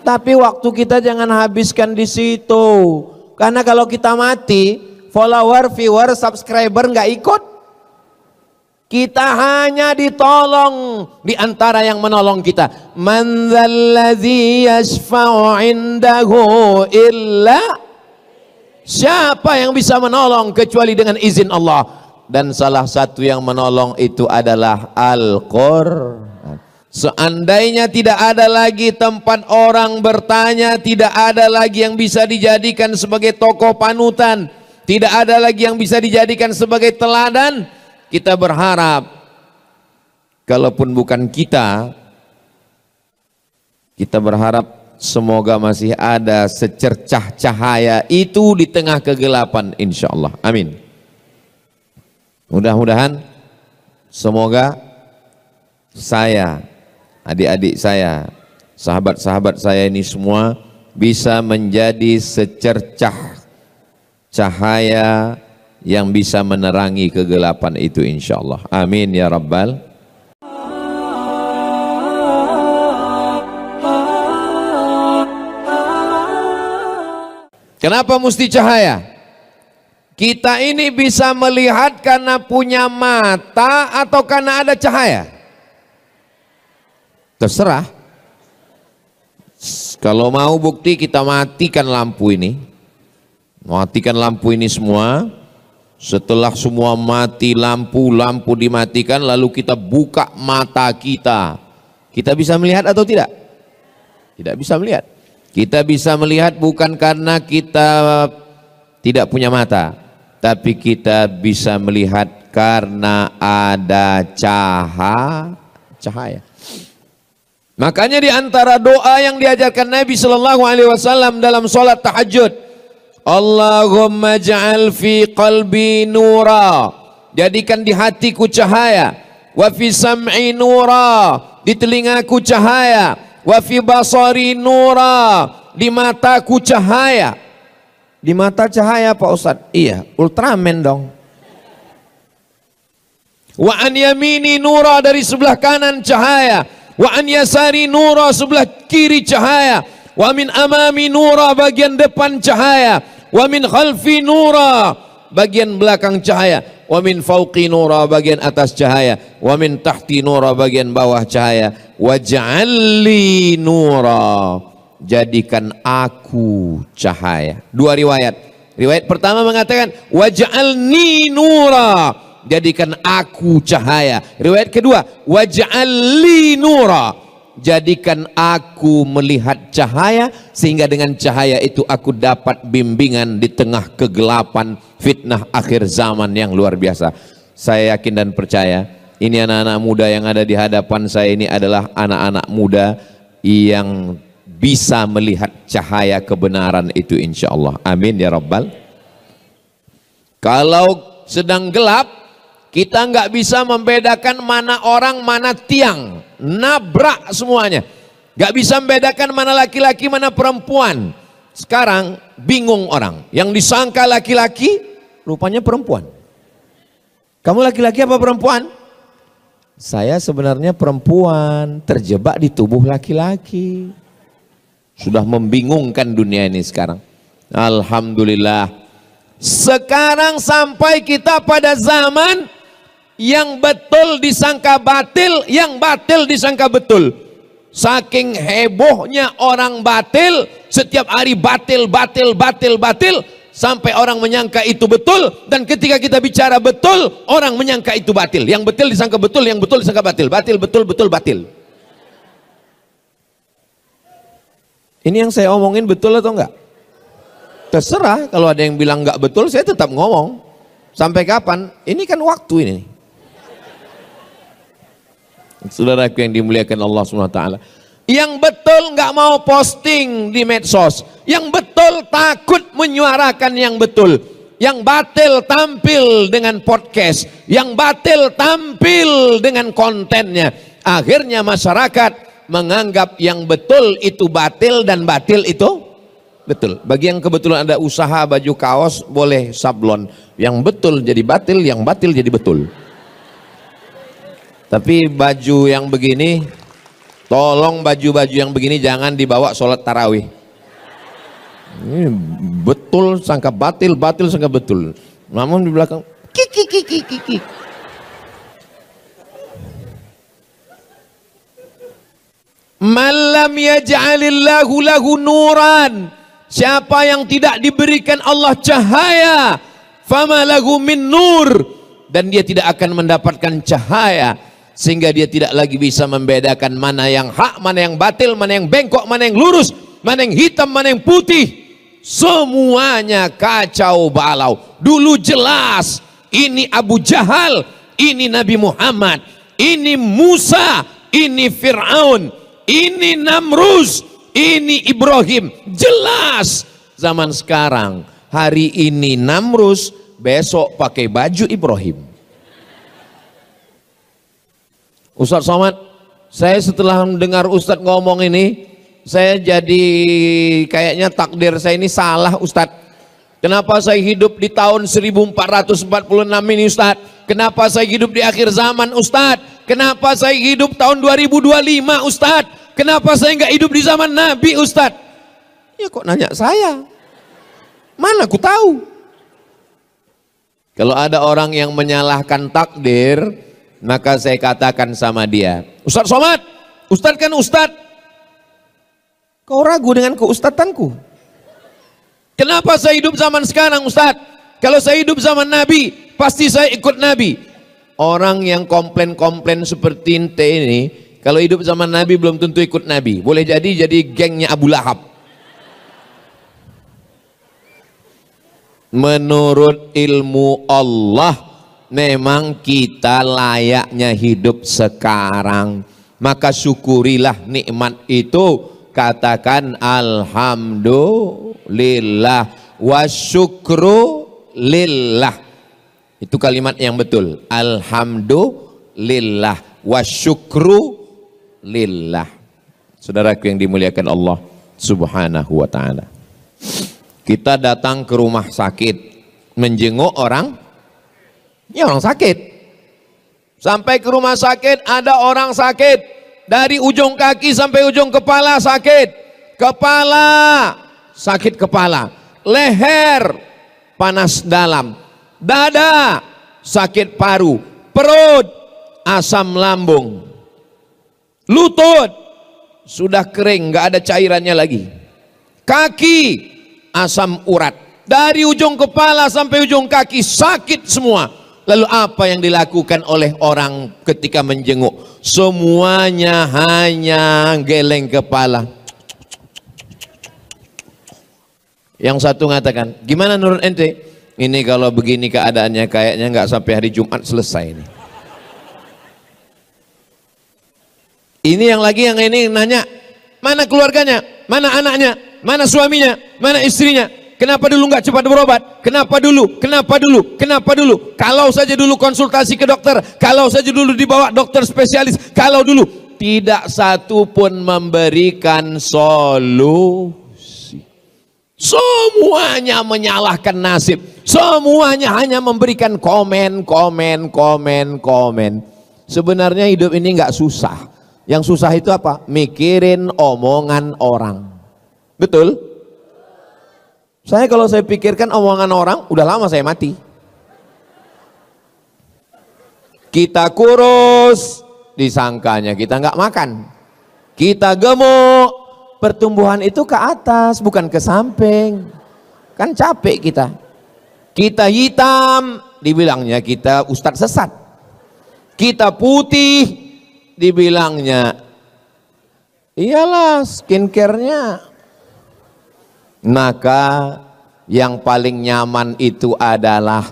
Tapi waktu kita jangan habiskan di situ. Karena kalau kita mati, follower, viewer, subscriber nggak ikut. Kita hanya ditolong di antara yang menolong kita. Man dzalladzi yashfa'u 'indahu illa, siapa yang bisa menolong kecuali dengan izin Allah. Dan salah satu yang menolong itu adalah Al-Qur'an. Seandainya tidak ada lagi tempat orang bertanya, tidak ada lagi yang bisa dijadikan sebagai tokoh panutan, tidak ada lagi yang bisa dijadikan sebagai teladan, kita berharap kalaupun bukan kita berharap semoga masih ada secercah cahaya itu di tengah kegelapan, insya Allah. Amin. Mudah-mudahan semoga saya, adik-adik saya, sahabat-sahabat saya ini semua bisa menjadi secercah cahaya yang bisa menerangi kegelapan itu, insya Allah. Amin ya Rabbal. Kenapa mesti cahaya? Kita ini bisa melihat karena punya mata atau karena ada cahaya? Terserah. Kalau mau bukti, kita matikan lampu ini. Matikan lampu ini semua. Setelah semua mati lampu dimatikan, lalu kita buka mata kita. Kita bisa melihat atau tidak? Tidak bisa melihat. Kita bisa melihat bukan karena kita tidak punya mata, tapi kita bisa melihat karena ada cahaya. Makanya di antara doa yang diajarkan Nabi Shallallahu Alaihi Wasallam dalam sholat tahajud, Allahumma ja'al fi qalbi nura, jadikan di hatiku cahaya, wa fi sam'i nura, di telingaku cahaya, wa fi basari nura, di mataku cahaya. Di mata cahaya Pak Ustadz? Iya, Ultraman dong. Wa an yamini nura, dari sebelah kanan cahaya, wa an yasari nura, sebelah kiri cahaya, wa min amami nura, bagian depan cahaya, wa min khalfi nura, bagian belakang cahaya, wa min fauqi nura, bagian atas cahaya, wa min tahti nura, bagian bawah cahaya, waj'alli nura, jadikan aku cahaya. Dua riwayat. Riwayat pertama mengatakan waj'alni nura, jadikan aku cahaya. Riwayat kedua waj'alli nura, jadikan aku melihat cahaya, sehingga dengan cahaya itu aku dapat bimbingan di tengah kegelapan fitnah akhir zaman yang luar biasa. Saya yakin dan percaya ini anak-anak muda yang ada di hadapan saya ini adalah anak-anak muda yang bisa melihat cahaya kebenaran itu, insya Allah. Amin ya Rabbal. Kalau sedang gelap, kita nggak bisa membedakan mana orang mana tiang, nabrak semuanya. Nggak bisa membedakan mana laki-laki mana perempuan. Sekarang bingung orang, yang disangka laki-laki rupanya perempuan. Kamu laki-laki apa perempuan? Saya sebenarnya perempuan, terjebak di tubuh laki-laki. Sudah membingungkan dunia ini sekarang. Alhamdulillah, sekarang sampai kita pada zaman yang betul disangka batil, yang batil disangka betul. Saking hebohnya orang batil, setiap hari batil, sampai orang menyangka itu betul. Dan ketika kita bicara betul, orang menyangka itu batil. Yang betul disangka betul, yang betul disangka batil. Batil, betul, betul, batil. Ini yang saya omongin betul atau enggak? Terserah, kalau ada yang bilang enggak betul, saya tetap ngomong. Sampai kapan? Ini kan waktu ini. Saudaraku yang dimuliakan Allah SWT, yang betul nggak mau posting di medsos, yang betul takut menyuarakan yang betul, yang batil tampil dengan podcast, yang batil tampil dengan kontennya. Akhirnya masyarakat menganggap yang betul itu batil dan batil itu betul. Bagi yang kebetulan ada usaha baju kaos, boleh sablon, yang betul jadi batil, yang batil jadi betul. Tapi baju yang begini Tolong baju-baju yang begini jangan dibawa sholat tarawih. Ini betul sangka batil, batil sangka betul. Namun di belakang kiki. Malam yaj'alillahu lahu nuran, siapa yang tidak diberikan Allah cahaya, fama lahu min nur, dan dia tidak akan mendapatkan cahaya, sehingga dia tidak lagi bisa membedakan mana yang hak, mana yang batil, mana yang bengkok, mana yang lurus, mana yang hitam, mana yang putih. Semuanya kacau balau. Dulu jelas ini Abu Jahal, ini Nabi Muhammad, ini Musa, ini Fir'aun, ini Namrus, ini Ibrahim. Jelas. Zaman sekarang, hari ini Namrus, besok pakai baju Ibrahim. Ustadz Somad, saya setelah mendengar Ustadz ngomong ini, saya jadi kayaknya takdir saya ini salah Ustadz. Kenapa saya hidup di tahun 1446 ini Ustadz? Kenapa saya hidup di akhir zaman Ustadz? Kenapa saya hidup tahun 2025 Ustadz? Kenapa saya nggak hidup di zaman Nabi Ustadz? Ya kok nanya saya? Mana aku tahu? Kalau ada orang yang menyalahkan takdir, maka saya katakan sama dia, Ustadz Somad, Ustadz kan Ustadz, kau ragu dengan keustatanku? Kenapa saya hidup zaman sekarang Ustadz? Kalau saya hidup zaman Nabi, pasti saya ikut Nabi. Orang yang komplain-komplain seperti ente ini, kalau hidup zaman Nabi belum tentu ikut Nabi. Boleh jadi gengnya Abu Lahab. Menurut ilmu Allah, memang kita layaknya hidup sekarang. Maka syukurilah nikmat itu. Katakan alhamdulillah wa syukru lillah. Itu kalimat yang betul. Alhamdulillah wa syukru lillah. Saudaraku yang dimuliakan Allah Subhanahu wa ta'ala, kita datang ke rumah sakit menjenguk orang sakit. Sampai ke rumah sakit, ada orang sakit dari ujung kaki sampai ujung kepala sakit. Kepala sakit kepala, leher panas dalam, dada sakit paru, perut asam lambung, lutut sudah kering, nggak ada cairannya lagi, kaki asam urat, dari ujung kepala sampai ujung kaki sakit semua. Lalu apa yang dilakukan oleh orang ketika menjenguk? Semuanya hanya geleng kepala. Yang satu mengatakan, gimana menurut ente? Ini kalau begini keadaannya kayaknya nggak sampai hari Jumat selesai ini. Ini yang ini nanya, mana keluarganya, mana anaknya, mana suaminya, mana istrinya? Kenapa dulu nggak cepat berobat? Kenapa dulu? Kenapa dulu? Kenapa dulu? Kalau saja dulu konsultasi ke dokter, kalau saja dulu dibawa dokter spesialis, kalau dulu tidak satu pun memberikan solusi. Semuanya menyalahkan nasib, semuanya hanya memberikan komen. Sebenarnya hidup ini nggak susah. Yang susah itu apa? Mikirin omongan orang. Betul? Kalau saya pikirkan omongan orang, udah lama saya mati. Kita kurus, disangkanya kita nggak makan. Kita gemuk, pertumbuhan itu ke atas, bukan ke samping. Kan capek kita. Kita hitam, dibilangnya kita ustadz sesat. Kita putih, dibilangnya iyalah skincare-nya. Maka yang paling nyaman itu adalah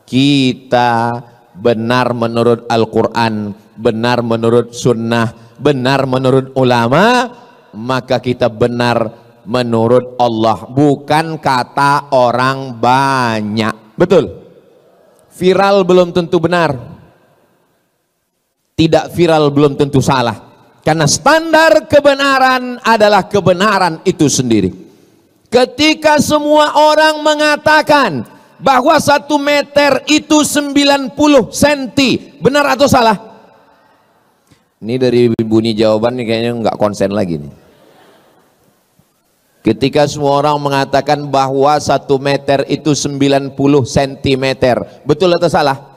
kita benar menurut Al-Quran, benar menurut sunnah, benar menurut ulama, maka kita benar menurut Allah, bukan kata orang banyak. Betul? Viral belum tentu benar, tidak viral belum tentu salah, karena standar kebenaran adalah kebenaran itu sendiri. Ketika semua orang mengatakan bahwa 1 meter itu 90 cm, benar atau salah? Ini dari bunyi jawaban nih kayaknya nggak konsen lagi nih. Ketika semua orang mengatakan bahwa 1 meter itu 90 cm, betul atau salah?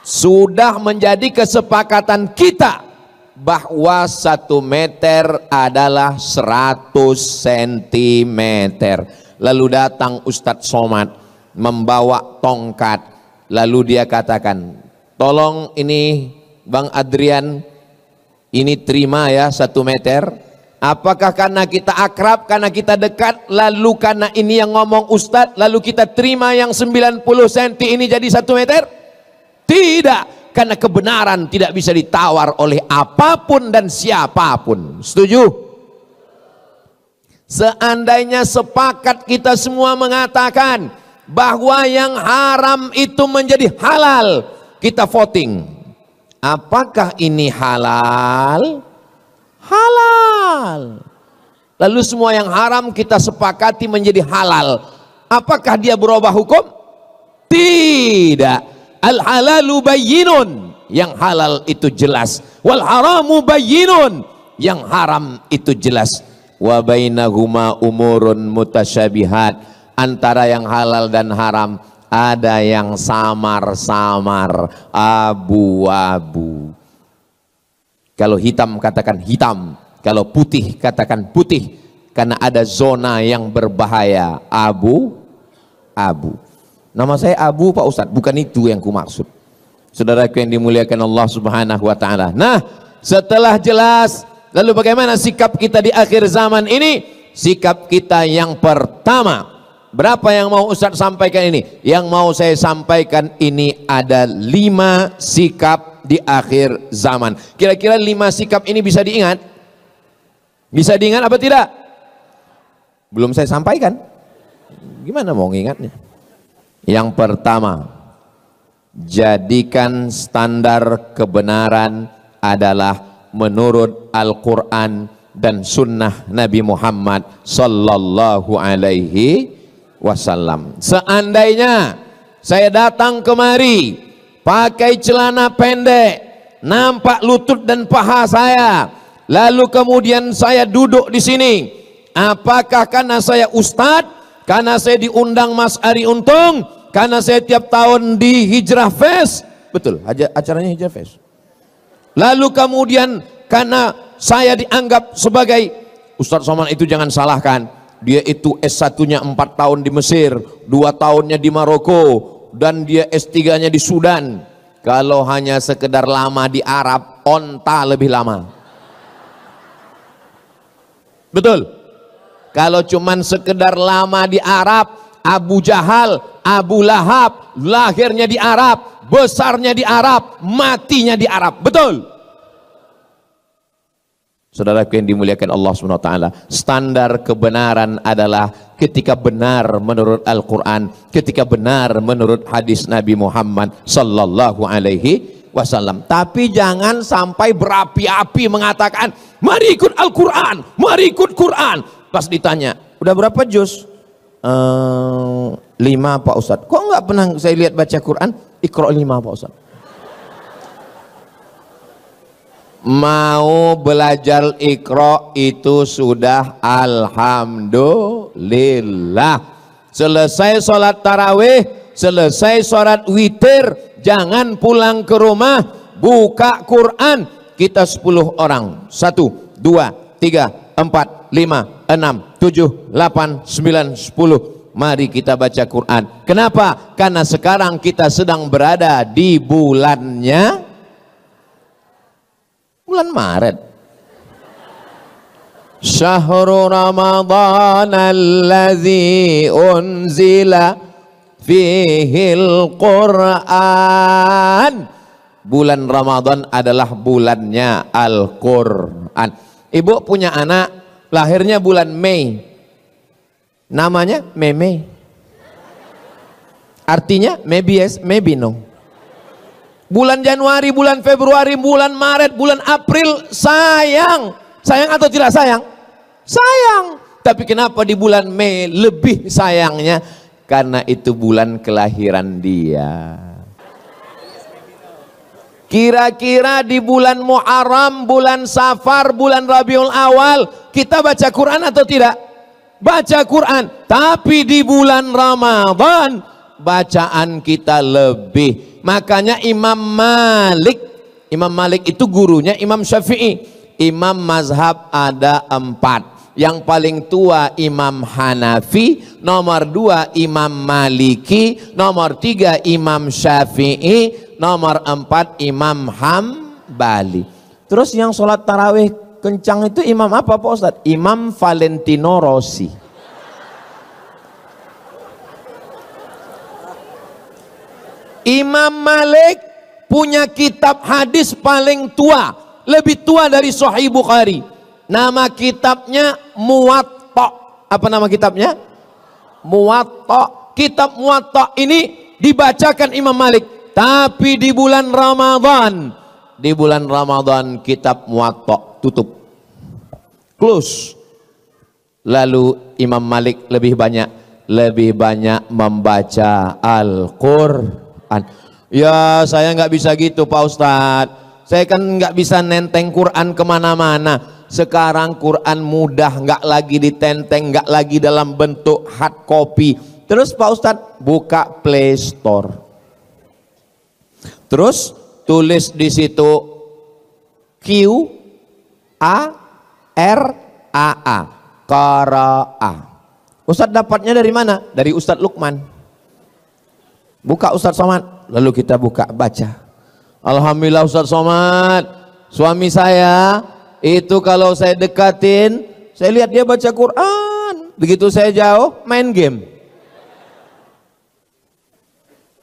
Sudah menjadi kesepakatan kita bahwa 1 meter adalah 100 cm. Lalu datang Ustadz Somad membawa tongkat, lalu dia katakan, tolong ini Bang Adrian, ini terima ya 1 meter. Apakah karena kita akrab, karena kita dekat, lalu karena ini yang ngomong Ustadz, lalu kita terima yang 90 cm ini jadi 1 meter? Tidak, karena kebenaran tidak bisa ditawar oleh apapun dan siapapun. Setuju? Seandainya sepakat kita semua mengatakan bahwa yang haram itu menjadi halal, kita voting. Apakah ini halal? Halal. Lalu semua yang haram kita sepakati menjadi halal. Apakah dia berubah hukum? Tidak. Al halalu bayyinun, yang halal itu jelas. Wal haramu bayyinun, yang haram itu jelas. Wa bainahuma umurun mutasyabihat, antara yang halal dan haram ada yang samar-samar, abu-abu. Kalau hitam katakan hitam, kalau putih katakan putih, karena ada zona yang berbahaya, abu-abu. Nama saya Abu Pak Ustadz, bukan itu yang ku maksud. Saudaraku yang dimuliakan Allah Subhanahu wa taala. Nah, setelah jelas, lalu bagaimana sikap kita di akhir zaman ini? Sikap kita yang pertama, berapa yang mau Ustadz sampaikan ini? Yang mau saya sampaikan ini ada 5 sikap di akhir zaman. Kira-kira 5 sikap ini bisa diingat? Bisa diingat apa tidak? Belum saya sampaikan. Gimana mau ngingatnya? Yang pertama, jadikan standar kebenaran adalah menurut Al-Quran dan sunnah Nabi Muhammad sallallahu alaihi wasallam. Seandainya saya datang kemari pakai celana pendek, nampak lutut dan paha saya, lalu kemudian saya duduk di sini, apakah karena saya ustadz, karena saya diundang Mas Ari Untung, karena saya tiap tahun di Hijrah Fest, betul, acaranya Hijrah Fest, lalu kemudian karena saya dianggap sebagai Ustadz Somad itu jangan salahkan, dia itu S1-nya 4 tahun di Mesir, 2 tahunnya di Maroko, dan dia S3-nya di Sudan. Kalau hanya sekedar lama di Arab, onta lebih lama. Betul? Kalau cuman sekedar lama di Arab, Abu Jahal, Abu Lahab, lahirnya di Arab, besarnya di Arab, matinya di Arab. Betul? Saudaraku yang dimuliakan Allah SWT, standar kebenaran adalah ketika benar menurut Al-Quran, ketika benar menurut hadis Nabi Muhammad sallallahu alaihi wasallam. Tapi jangan sampai berapi-api mengatakan mari ikut Al-Quran, mari ikut Quran. Pas ditanya, udah berapa juz? 5 Pak Ustadz. Kok nggak pernah saya lihat baca Quran? Iqra 5 Pak Ustadz. Mau belajar Iqra itu sudah alhamdulillah. Selesai sholat tarawih, selesai sholat witir, jangan pulang ke rumah, buka Quran. Kita 10 orang, 1, 2, 3, 4, 5, 6, 7, 8, 9, 10. Mari kita baca Quran. Kenapa? Karena sekarang kita sedang berada di bulannya bulan Maret. Syahrul Ramadan alladzi unzila fihil Quran. Bulan Ramadan adalah bulannya Al-Quran. Ibu punya anak, lahirnya bulan Mei, namanya Meme. Artinya maybe yes, maybe no. Bulan Januari, bulan Februari, bulan Maret, bulan April, sayang. Sayang atau tidak sayang? Sayang. Tapi kenapa di bulan Mei lebih sayangnya? Karena itu bulan kelahiran dia. Kira-kira di bulan Muharram, bulan Safar, bulan Rabiul Awal kita baca Quran atau tidak? Baca Quran. Tapi di bulan Ramadan bacaan kita lebih. Makanya Imam Malik itu gurunya Imam Syafi'i. Imam mazhab ada 4. Yang paling tua Imam Hanafi, nomor 2 Imam Maliki, nomor 3 Imam Syafi'i, nomor 4 Imam Hambali. Terus yang sholat tarawih kencang itu imam apa Pak Ustadz? Imam Valentino Rossi. Imam Malik punya kitab hadis paling tua, lebih tua dari Sahih Bukhari. Nama kitabnya Muwatta. Apa nama kitabnya? Muwatta. Kitab Muwatta ini dibacakan Imam Malik. Tapi di bulan Ramadan kitab Muwatta tutup, close. Lalu Imam Malik lebih banyak membaca Al-Quran. Ya saya nggak bisa gitu Pak Ustadz, saya kan nggak bisa nenteng Quran kemana-mana. Sekarang Quran mudah, nggak lagi ditenteng, nggak lagi dalam bentuk hard copy. Terus Pak Ustadz buka Play Store, terus tulis di situ Q-A-R-A-A, Qara'a. Ustadz dapatnya dari mana? Dari Ustadz Lukman. Buka Ustadz Somad, lalu kita buka baca. Alhamdulillah Ustadz Somad, suami saya itu kalau saya dekatin, saya lihat dia baca Quran. Begitu saya jauh, main game.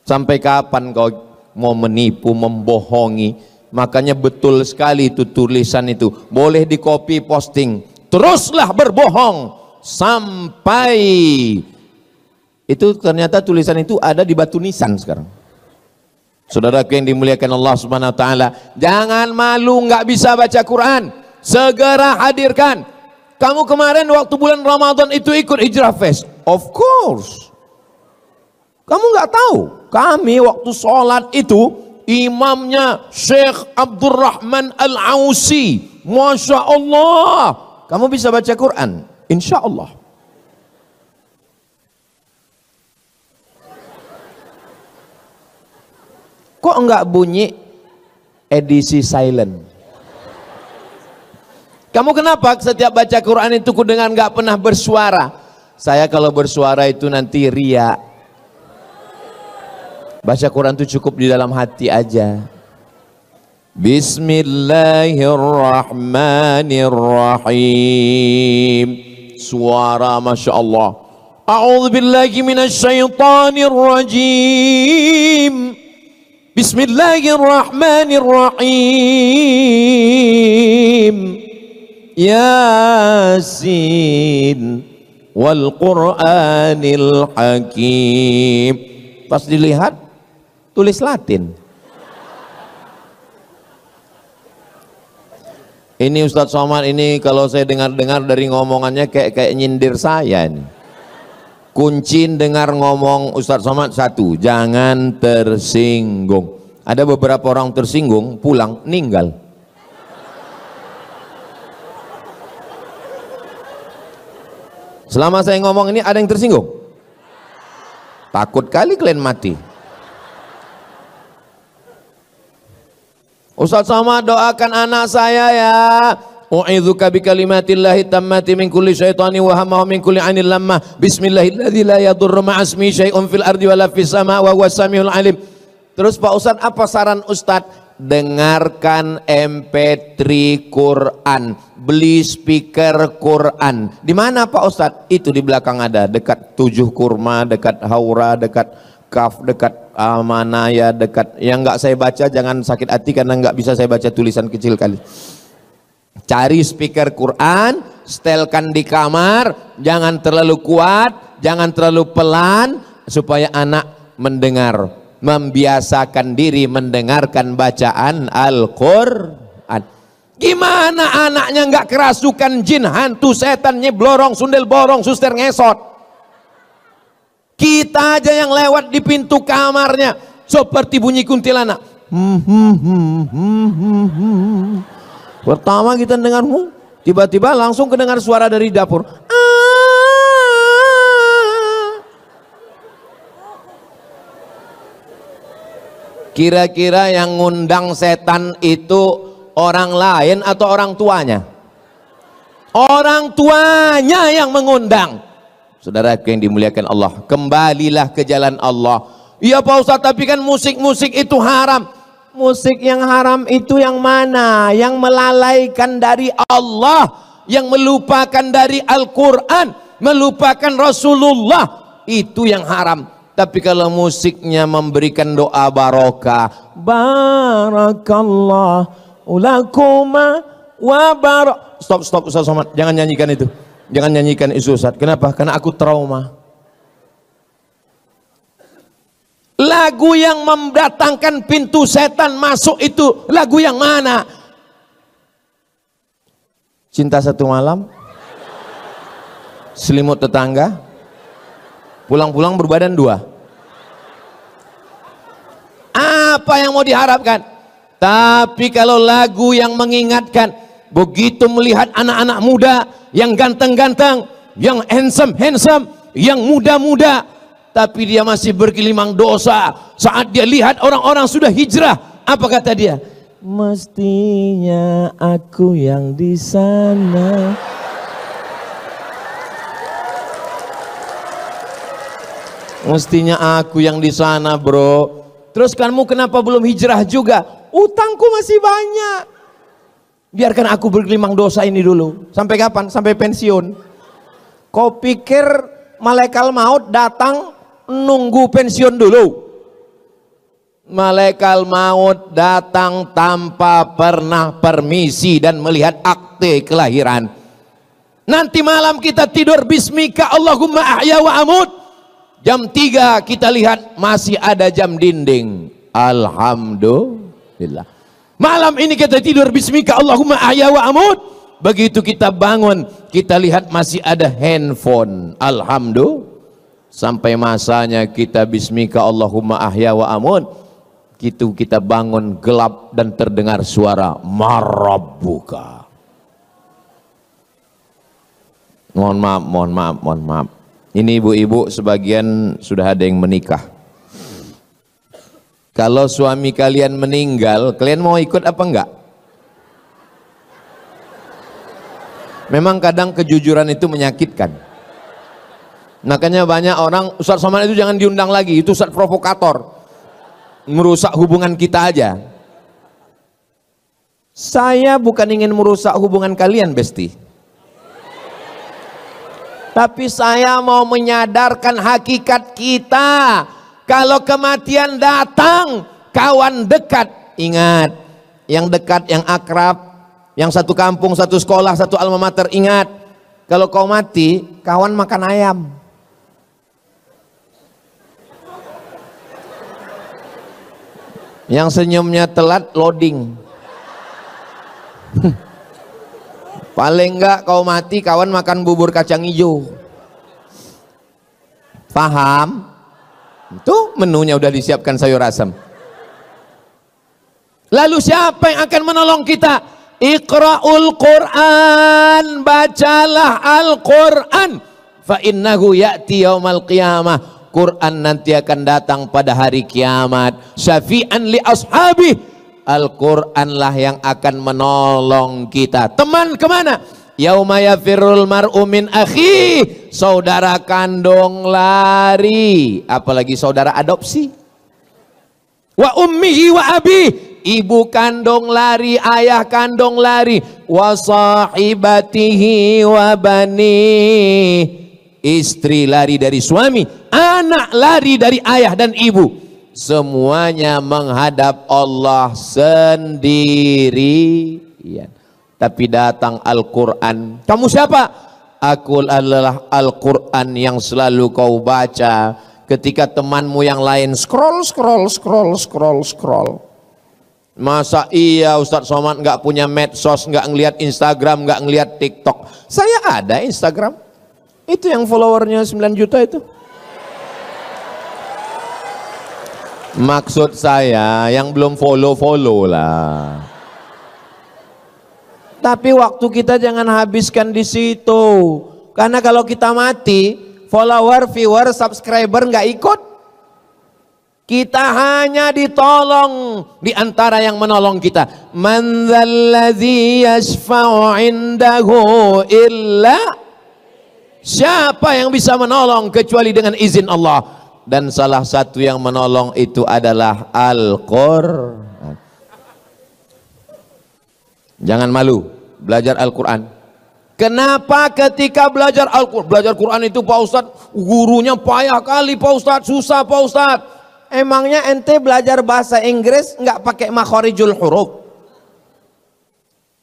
Sampai kapan kau mau menipu, membohongi? Makanya betul sekali itu tulisan itu, boleh di copy posting. Teruslah berbohong sampai itu ternyata tulisan itu ada di batu nisan sekarang. Saudaraku yang dimuliakan Allah Subhanahu wa taala, jangan malu nggak bisa baca Quran. Segera hadirkan. Kamu kemarin waktu bulan Ramadan itu ikut Hijrah Fest? Of course. Kamu nggak tahu? Kami waktu sholat itu imamnya Syekh Abdurrahman Al-Ausi. Masya Allah. Kamu bisa baca Quran? Insya Allah. Kok enggak bunyi edisi silent? Kamu kenapa setiap baca Quran itu kudengar enggak pernah bersuara? Saya kalau bersuara itu nanti ria. Baca Quran itu cukup di dalam hati aja. Bismillahirrahmanirrahim. Suara Masya Allah. A'udzu billahi minasyaitonir rajim. Bismillahirrahmanirrahim. Yasin wal Qur'anil Hakim. Pas dilihat tulis Latin. Ini Ustadz Somad ini kalau saya dengar-dengar dari ngomongannya kayak nyindir saya ini. Kunci dengar ngomong Ustadz Somad satu, jangan tersinggung. Ada beberapa orang tersinggung, pulang, ninggal. Selama saya ngomong ini ada yang tersinggung? Takut kali kalian mati. Ustadz Somad doakan anak saya ya. U'idzuka bikalimatillahi tammati min kulli syaitani wa hamma min kulli 'ainil lammah. Bismillahilladzi la yadurru ma'asmi syai'un fil ardi wala fis sama' wa huwas samiul 'alim. Terus Pak Ustadz, apa saran Ustadz? Dengarkan MP3 Quran, beli speaker Quran. Di mana Pak Ustadz? Itu di belakang ada, dekat Tujuh Kurma, dekat Haura, dekat Kaf, dekat Amanaya, dekat. Yang enggak saya baca jangan sakit hati karena enggak bisa saya baca tulisan kecil kali. Cari speaker Quran, setelkan di kamar, jangan terlalu kuat, jangan terlalu pelan, supaya anak mendengar, membiasakan diri mendengarkan bacaan Al-Quran. Gimana anaknya nggak kerasukan jin, hantu, setan, nyeblorong, sundel borong, suster ngesot? Kita aja yang lewat di pintu kamarnya seperti bunyi kuntilanak. Pertama kita dengar tiba-tiba langsung kedengar suara dari dapur. Kira-kira yang ngundang setan itu orang lain atau orang tuanya? Orang tuanya yang mengundang. Saudara yang dimuliakan Allah, kembalilah ke jalan Allah. Iya Pak Ustadz, tapi kan musik-musik itu haram. Musik yang haram itu yang mana? Yang melalaikan dari Allah, yang melupakan dari Al-Quran, melupakan Rasulullah, itu yang haram. Tapi kalau musiknya memberikan doa barokah, barakallahu lakuma wa barak. Stop Ustaz Somad, jangan nyanyikan itu. Jangan nyanyikan itu Ustaz. Kenapa? Karena aku trauma. Lagu yang mendatangkan pintu setan masuk itu lagu yang mana? Cinta Satu Malam, Selimut Tetangga, Pulang-pulang Berbadan Dua. Apa yang mau diharapkan? Tapi kalau lagu yang mengingatkan, begitu melihat anak-anak muda yang ganteng-ganteng, yang handsome, yang muda-muda, tapi dia masih bergelimang dosa. Saat dia lihat orang-orang sudah hijrah, apa kata dia? Mestinya aku yang di sana. Mestinya aku yang di sana, bro. Terus kamu kenapa belum hijrah juga? Utangku masih banyak. Biarkan aku bergelimang dosa ini dulu. Sampai kapan? Sampai pensiun. Kau pikir malaikat maut datang nunggu pensiun dulu? Malaikat maut datang tanpa pernah permisi dan melihat akte kelahiran. Nanti malam kita tidur bismika Allahumma ahya wa amut. Jam 3 kita lihat masih ada jam dinding. Alhamdulillah. Malam ini kita tidur bismika Allahumma ahya wa amut. Begitu kita bangun, kita lihat masih ada handphone. Alhamdulillah. Sampai masanya kita bismika Allahumma ahya wa amut, gitu kita bangun gelap dan terdengar suara marabbuka. Mohon maaf. Ini ibu-ibu sebagian sudah ada yang menikah. Kalau suami kalian meninggal, kalian mau ikut apa enggak? Memang kadang kejujuran itu menyakitkan. Makanya banyak orang, Ustaz Somad itu jangan diundang lagi, itu Ustaz provokator, merusak hubungan kita aja. Saya bukan ingin merusak hubungan kalian, Besti, tapi saya mau menyadarkan hakikat kita. Kalau kematian datang, kawan dekat, ingat, yang dekat, yang akrab, yang satu kampung, satu sekolah, satu alma mater, ingat, kalau kau mati, kawan makan ayam. Yang senyumnya telat loading. Paling enggak kau mati, kawan makan bubur kacang hijau. Paham? Itu menunya udah disiapkan sayur asam. Lalu siapa yang akan menolong kita? Iqra'ul Qur'an, bacalah Al-Quran. Fa innahu ya'ti yaumal qiyamah. Quran nanti akan datang pada hari kiamat. Syafi'an li ashabi. Al-Quran lah yang akan menolong kita. Teman kemana? Yauma yafirrul mar'u min akhi. Saudara kandung lari. Apalagi saudara adopsi. Wa ummihi wa abi. Ibu kandung lari, ayah kandung lari. Wa sahibatihi wa bani. Istri lari dari suami, anak lari dari ayah dan ibu. Semuanya menghadap Allah sendirian. Tapi datang Al-Quran. Kamu siapa? Aku adalah Al-Quran yang selalu kau baca ketika temanmu yang lain scroll. Masa iya Ustadz Somad nggak punya medsos, nggak ngelihat Instagram, nggak ngelihat TikTok? Saya ada Instagram. Itu yang followernya 9 juta itu. Maksud saya yang belum follow lah. Tapi waktu kita jangan habiskan di situ. Karena kalau kita mati, follower, viewer, subscriber nggak ikut. Kita hanya ditolong di antara yang menolong kita. Man dzalladzi yashfa'u 'indahu illa, siapa yang bisa menolong kecuali dengan izin Allah. Dan salah satu yang menolong itu adalah Al-Qur'an. Jangan malu belajar Al-Qur'an. Kenapa ketika belajar Al-Qur'an, belajar Quran itu Pak Ustadz, gurunya payah kali Pak Ustadz, susah Pak Ustadz. Emangnya ente belajar bahasa Inggris nggak pakai makhorijul huruf?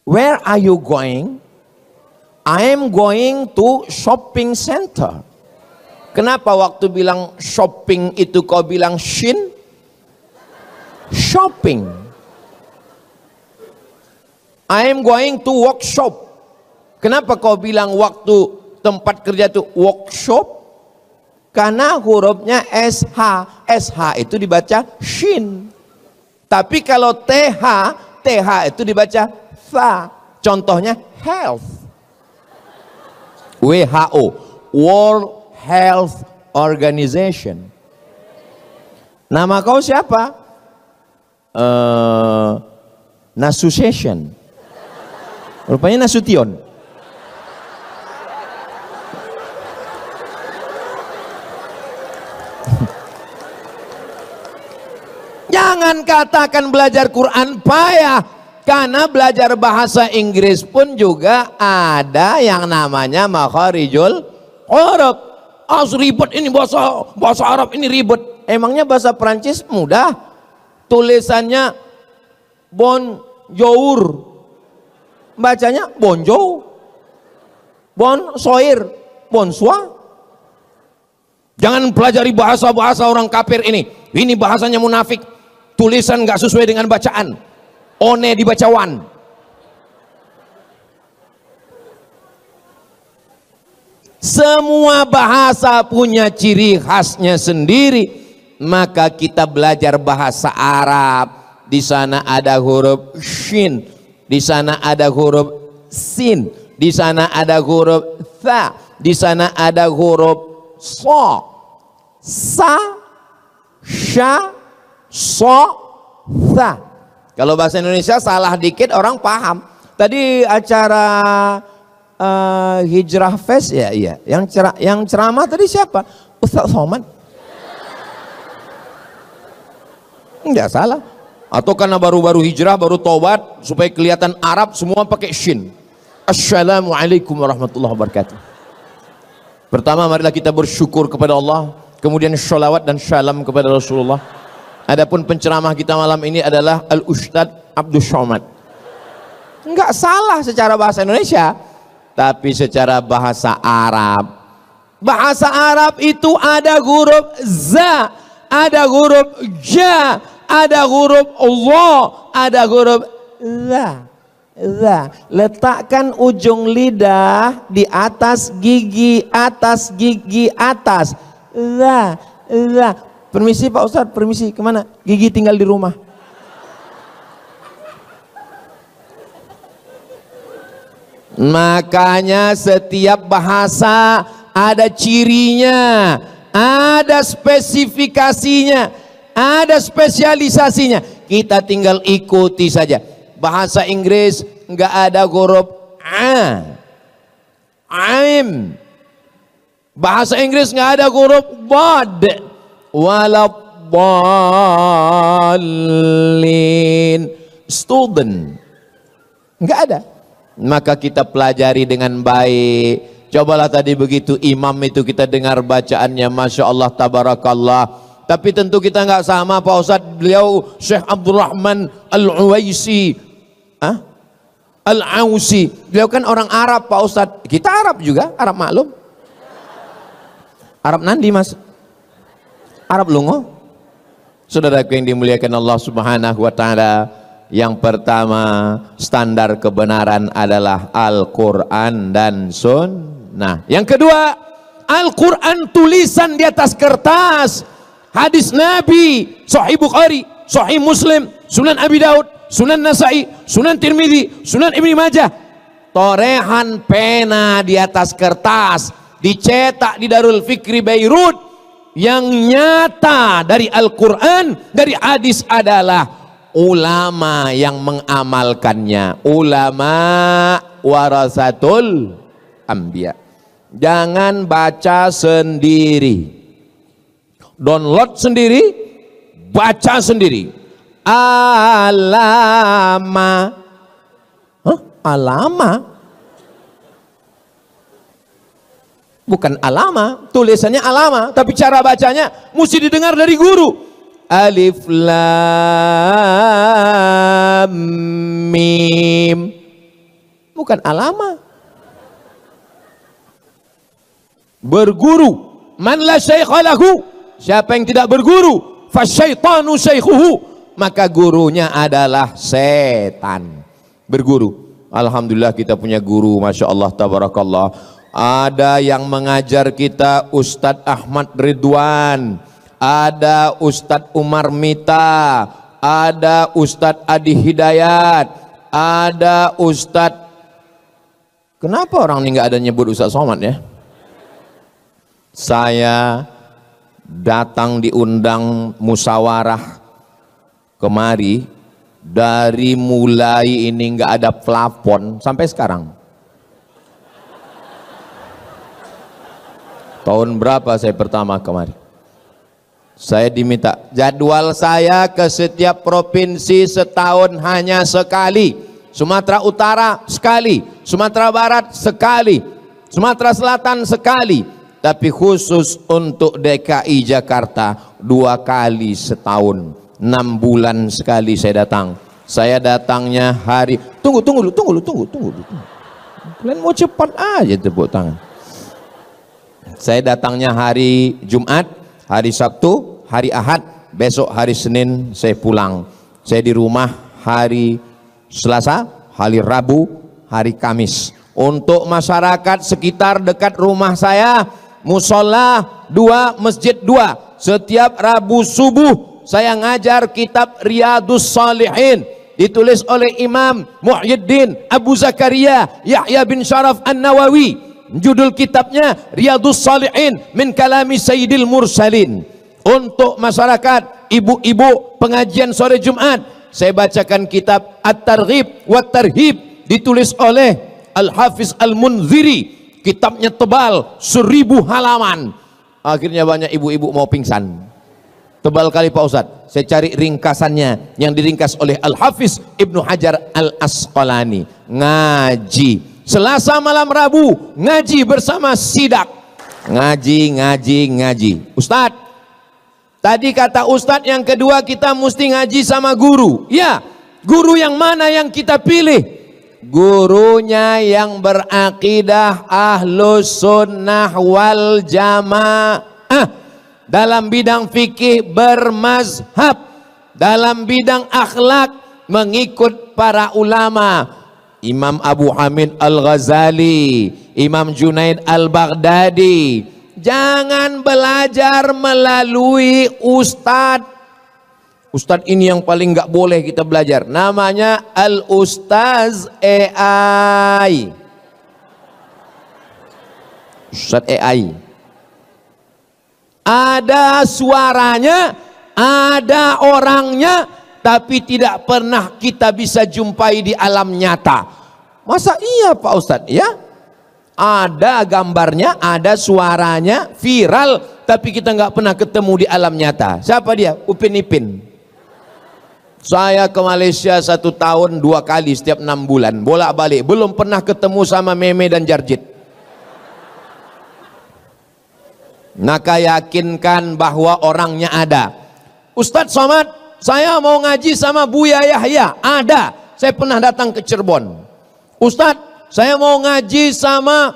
Where are you going? I am going to shopping center. Kenapa waktu bilang shopping itu kau bilang shin? Shopping. I am going to workshop. Kenapa kau bilang waktu tempat kerja itu workshop? Karena hurufnya SH. SH itu dibaca shin. Tapi kalau TH, TH itu dibaca tha. Contohnya health. WHO, World Health Organization. Nama kau siapa? Nasution. Rupanya Nasution. Jangan katakan belajar Quran payah, karena belajar bahasa Inggris pun juga ada yang namanya makharijul huruf. Ribet ini bahasa Arab ini ribet. Emangnya bahasa Prancis mudah? Tulisannya bonjour, bacanya bonjour. Bonsoir, bonsoir. Jangan pelajari bahasa-bahasa orang kafir ini. Ini bahasanya munafik. Tulisan nggak sesuai dengan bacaan. One dibaca wan. Semua bahasa punya ciri khasnya sendiri. Maka kita belajar bahasa Arab. Di sana ada huruf shin. Di sana ada huruf sin. Di sana ada huruf tha. Di sana ada huruf so, sa, sha, so, tha. Kalau bahasa Indonesia salah dikit orang paham. Tadi acara Hijrah Fest ya, iya. Yang ceramah tadi siapa? Ustaz Somad. Enggak salah. Atau karena baru-baru hijrah, baru tobat, supaya kelihatan Arab, semua pakai shin. Assalamualaikum warahmatullahi wabarakatuh. Pertama, marilah kita bersyukur kepada Allah, kemudian sholawat dan salam kepada Rasulullah. Adapun penceramah kita malam ini adalah Al-Ustadz Abdus Somad. Enggak salah secara bahasa Indonesia, tapi secara bahasa Arab. Bahasa Arab itu ada huruf za, ada huruf ja, ada huruf Allah, ada huruf za. Letakkan ujung lidah di atas gigi atas. Permisi Pak Ustadz, permisi, kemana? Gigi tinggal di rumah. Makanya setiap bahasa ada cirinya, ada spesifikasinya, ada spesialisasinya. Kita tinggal ikuti saja. Bahasa Inggris nggak ada huruf a, aim. Bahasa Inggris nggak ada huruf bad, waladdallin, student, nggak ada. Maka kita pelajari dengan baik. Cobalah tadi begitu imam itu kita dengar bacaannya, masya Allah, tabarakallah. Tapi tentu kita nggak sama Pak Ustadz. Beliau Syekh Abdurrahman Al-Uwaisi, Al-Ausi, beliau kan orang Arab Pak Ustadz. Kita Arab juga, Arab maklum. Arab nandi mas, Arab lungo. Saudaraku yang dimuliakan Allah Subhanahu wa Ta'ala, yang pertama standar kebenaran adalah Al-Quran dan Sunnah. Yang kedua, Al-Quran tulisan di atas kertas, hadis Nabi, Sahih Bukhari, Sahih Muslim, Sunan Abi Daud, Sunan Nasai, Sunan Tirmidzi, Sunan Ibnu Majah. Torehan pena di atas kertas, dicetak di Darul Fikri Beirut. Yang nyata dari Al-Quran, dari hadis adalah ulama yang mengamalkannya. Ulama warasatul anbiya. Jangan baca sendiri, download sendiri, baca sendiri. Alama. Hah? Alama? Bukan alama, tulisannya alama, tapi cara bacanya mesti didengar dari guru. Alif lam mim, bukan alama. Berguru, man la syaikha lahu, siapa yang tidak berguru, fasyaitanu syaikhuhu, maka gurunya adalah setan. Berguru. Alhamdulillah kita punya guru, masya Allah, tabarakallah. Ada yang mengajar kita Ustadz Ahmad Ridwan, ada Ustadz Umar Mita, ada Ustadz Adi Hidayat, ada Ustadz, kenapa orang ini nggak ada nyebut Ustadz Somad ya? Saya datang diundang musyawarah kemari, dari mulai ini nggak ada plafon sampai sekarang. Tahun berapa saya pertama kemari? Saya diminta jadwal saya ke setiap provinsi setahun hanya sekali. Sumatera Utara sekali, Sumatera Barat sekali, Sumatera Selatan sekali. Tapi khusus untuk DKI Jakarta 2 kali setahun, 6 bulan sekali saya datang. Saya datangnya hari, tunggu. Kalian mau cepat aja tepuk tangan. Saya datangnya hari Jumat, hari Sabtu, hari Ahad, besok hari Senin saya pulang. Saya di rumah hari Selasa, hari Rabu, hari Kamis. Untuk masyarakat sekitar dekat rumah saya, musola 2, masjid 2. Setiap Rabu subuh saya ngajar kitab Riyadus Salihin, ditulis oleh Imam Muhyiddin Abu Zakaria Yahya bin Sharaf An-Nawawi. Judul kitabnya Riyadus Salihin min kalami Sayyidil Mursalin. Untuk masyarakat ibu-ibu pengajian sore Jumat, saya bacakan kitab At-Targhib wa Tarhib, ditulis oleh Al-Hafiz Al-Munziri. Kitabnya tebal 1000 halaman. Akhirnya banyak ibu-ibu mau pingsan. Tebal kali Pak Ustadz. Saya cari ringkasannya yang diringkas oleh Al-Hafiz Ibnu Hajar Al-Asqalani. Ngaji Selasa malam Rabu, ngaji bersama sidak. Ngaji. Ustadz, tadi kata Ustadz yang kedua kita mesti ngaji sama guru. Ya, guru yang mana yang kita pilih? Gurunya yang berakidah Ahlus Sunnah wal Jamaah, dalam bidang fikih bermazhab, dalam bidang akhlak mengikut para ulama. Imam Abu Hamid Al-Ghazali, Imam Junaid Al-Baghdadi. Jangan belajar melalui ustadz. Ustadz ini yang paling nggak boleh kita belajar. Namanya Al-Ustaz AI. Ustadz AI. Ada suaranya, ada orangnya, tapi tidak pernah kita bisa jumpai di alam nyata. Masa iya Pak Ustadz? Ya, ada gambarnya, ada suaranya, viral, tapi kita nggak pernah ketemu di alam nyata. Siapa dia? Upin Ipin. Saya ke Malaysia 1 tahun 2 kali setiap 6 bulan, bolak-balik, belum pernah ketemu sama Meme dan Jarjit. Maka yakinkan bahwa orangnya ada. Ustadz Somad, saya mau ngaji sama Buya Yahya. Ada. Saya pernah datang ke Cirebon. Ustadz, saya mau ngaji sama